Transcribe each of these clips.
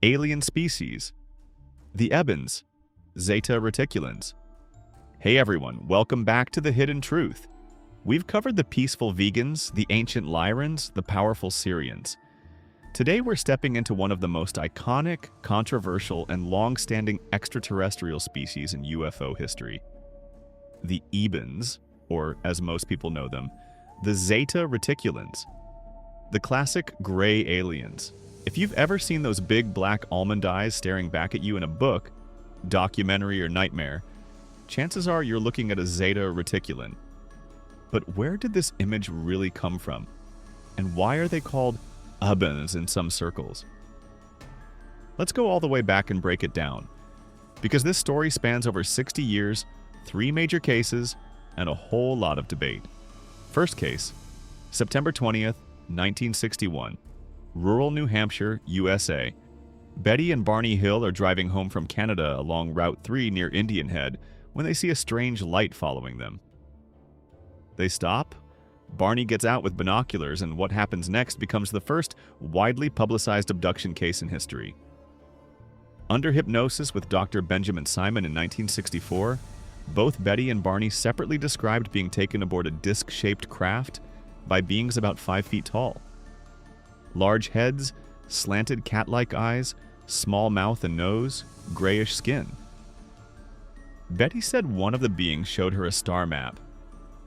Alien species. The Ebens, Zeta Reticulans. Hey everyone, welcome back to The Hidden Truth. We've covered the peaceful vegans, the ancient Lyrans, the powerful Syrians. Today we're stepping into one of the most iconic, controversial, and long-standing extraterrestrial species in UFO history. The Ebens, or as most people know them, the Zeta Reticulans. The classic gray aliens. If you've ever seen those big black almond eyes staring back at you in a book, documentary, or nightmare, chances are you're looking at a Zeta Reticulan. But where did this image really come from? And why are they called Ebens in some circles? Let's go all the way back and break it down, because this story spans over 60 years, 3 major cases, and a whole lot of debate. First case, September 20th, 1961, rural New Hampshire, USA. Betty and Barney Hill are driving home from Canada along Route 3 near Indian Head when they see a strange light following them. They stop. Barney gets out with binoculars, and what happens next becomes the first widely publicized abduction case in history. Under hypnosis with Dr. Benjamin Simon in 1964, both Betty and Barney separately described being taken aboard a disc-shaped craft by beings about 5 feet tall. Large heads, slanted cat-like eyes, small mouth and nose, grayish skin. Betty said one of the beings showed her a star map.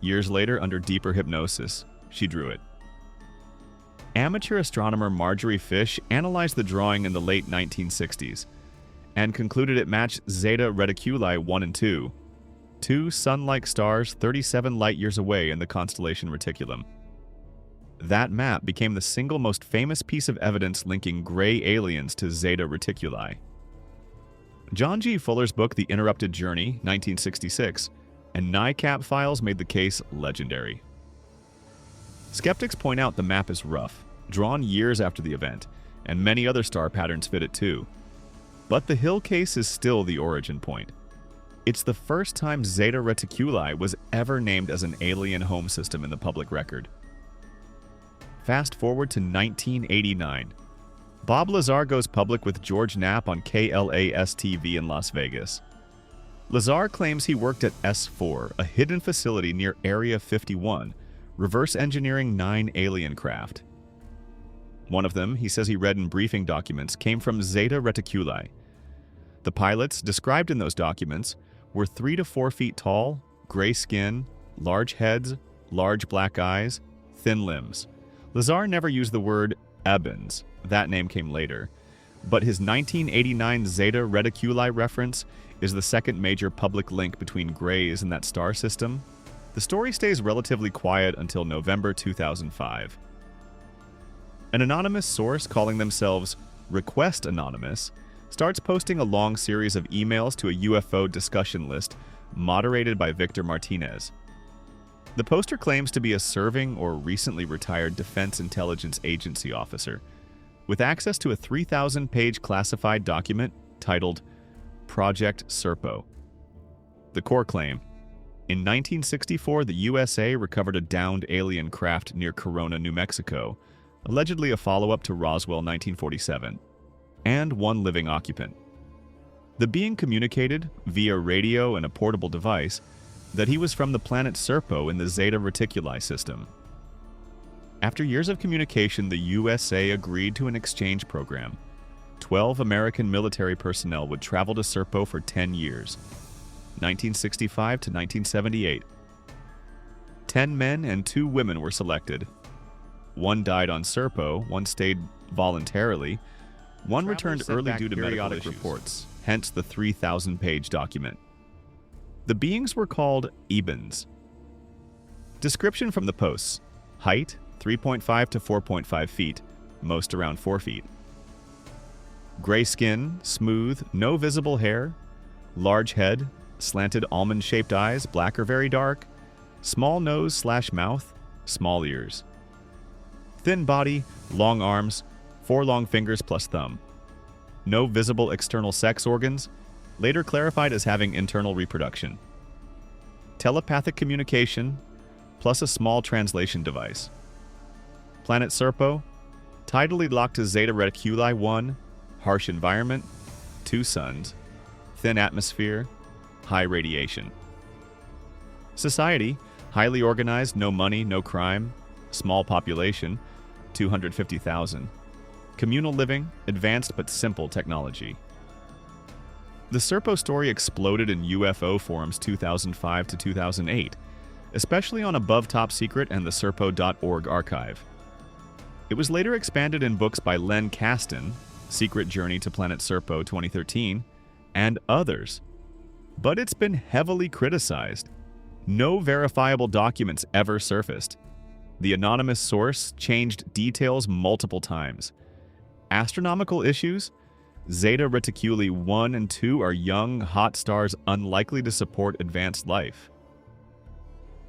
Years later, under deeper hypnosis, she drew it. Amateur astronomer Marjorie Fish analyzed the drawing in the late 1960s and concluded it matched Zeta Reticuli 1 and 2, two sun-like stars 37 light-years away in the constellation Reticulum. That map became the single most famous piece of evidence linking gray aliens to Zeta Reticuli. John G. Fuller's book The Interrupted Journey, 1966, and NICAP files made the case legendary. Skeptics point out the map is rough, drawn years after the event, and many other star patterns fit it too. But the Hill case is still the origin point. It's the first time Zeta Reticuli was ever named as an alien home system in the public record. Fast forward to 1989. Bob Lazar goes public with George Knapp on KLAS-TV in Las Vegas. Lazar claims he worked at S4, a hidden facility near Area 51, reverse engineering 9 alien craft. One of them, he says he read in briefing documents, came from Zeta Reticuli. The pilots, described in those documents, were 3 to 4 feet tall, gray skin, large heads, large black eyes, thin limbs. Lazar never used the word Ebens, that name came later, but his 1989 Zeta Reticuli reference is the second major public link between grays and that star system. The story stays relatively quiet until November 2005. An anonymous source calling themselves Request Anonymous starts posting a long series of emails to a UFO discussion list moderated by Victor Martinez. The poster claims to be a serving or recently retired Defense Intelligence Agency officer, with access to a 3,000-page classified document titled Project Serpo. The core claim: in 1964, the USA recovered a downed alien craft near Corona, New Mexico, allegedly a follow-up to Roswell 1947, and 1 living occupant. The being communicated, via radio and a portable device, that he was from the planet Serpo in the Zeta Reticuli system. After years of communication, the USA agreed to an exchange program. 12 American military personnel would travel to Serpo for 10 years, 1965 to 1978. 10 men and 2 women were selected. 1 died on Serpo, 1 stayed voluntarily, 1 returned early due to periodic reports, hence the 3,000-page document. The beings were called Ebens. Description from the posts: height 3.5 to 4.5 feet, most around 4 feet. Gray skin, smooth, no visible hair, large head, slanted almond-shaped eyes, black or very dark, small nose/mouth, small ears. Thin body, long arms, 4 long fingers plus thumb. No visible external sex organs, later clarified as having internal reproduction. Telepathic communication, plus a small translation device. Planet Serpo, tidally locked to Zeta Reticuli 1, harsh environment, 2 suns, thin atmosphere, high radiation. Society, highly organized, no money, no crime, small population, 250,000. Communal living, advanced but simple technology. The Serpo story exploded in UFO forums 2005 to 2008, especially on Above Top Secret and the Serpo.org archive. It was later expanded in books by Len Kasten, Secret Journey to Planet Serpo 2013, and others. But it's been heavily criticized. No verifiable documents ever surfaced. The anonymous source changed details multiple times. Astronomical issues? Zeta Reticuli 1 and 2 are young, hot stars unlikely to support advanced life.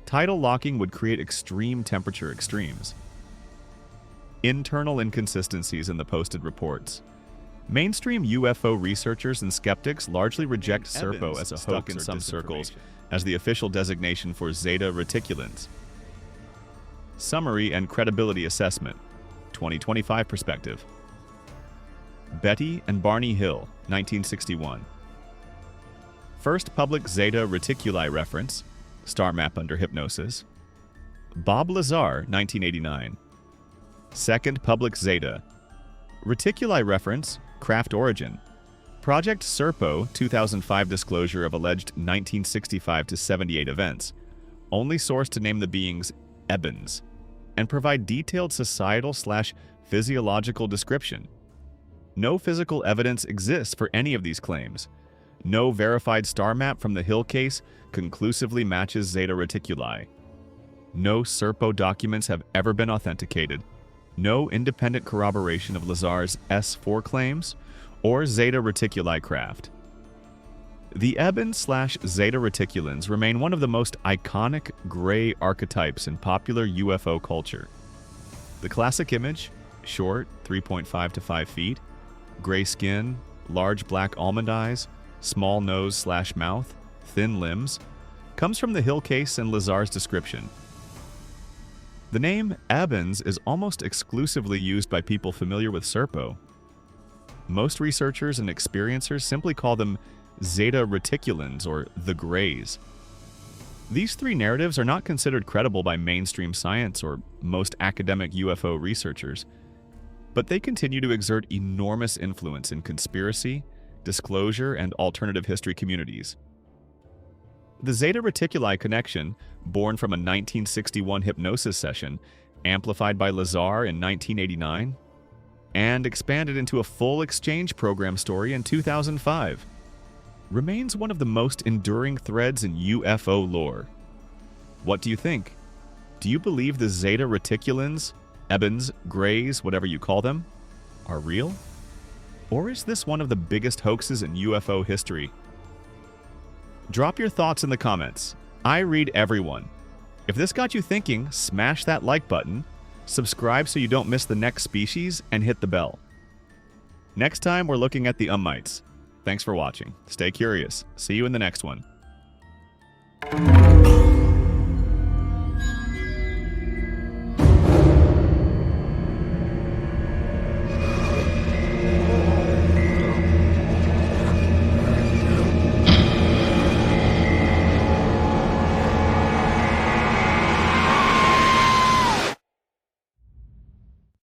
Tidal locking would create extreme temperature extremes. Internal inconsistencies in the posted reports. Mainstream UFO researchers and skeptics largely reject Serpo as a hoax in some circles as the official designation for Zeta Reticulans. Summary and credibility assessment, 2025 perspective. Betty and Barney Hill, 1961. First public Zeta Reticuli reference, star map under hypnosis. Bob Lazar, 1989. Second public Zeta. Reticuli reference, craft origin. Project Serpo, 2005 disclosure of alleged 1965 to 78 events. Only source to name the beings Ebens, and provide detailed societal/physiological description. No physical evidence exists for any of these claims. No verified star map from the Hill case conclusively matches Zeta Reticuli. No Serpo documents have ever been authenticated. No independent corroboration of Lazar's S4 claims or Zeta Reticuli craft. The Ebens/Zeta Reticulans remain one of the most iconic gray archetypes in popular UFO culture. The classic image, short, 3.5 to 5 feet, gray skin, large black almond eyes, small nose/mouth, thin limbs, comes from the Hill case and Lazar's description. The name Ebens is almost exclusively used by people familiar with Serpo. Most researchers and experiencers simply call them Zeta Reticulans or the Greys. These 3 narratives are not considered credible by mainstream science or most academic UFO researchers, but they continue to exert enormous influence in conspiracy, disclosure, and alternative history communities. The Zeta Reticuli connection, born from a 1961 hypnosis session, amplified by Lazar in 1989, and expanded into a full exchange program story in 2005, remains one of the most enduring threads in UFO lore. What do you think? Do you believe the Zeta Reticulans, Ebens, Greys, whatever you call them, are real? Or is this one of the biggest hoaxes in UFO history? Drop your thoughts in the comments. I read everyone. If this got you thinking, smash that like button, subscribe so you don't miss the next species, and hit the bell. Next time, we're looking at the Ummites. Thanks for watching. Stay curious. See you in the next one.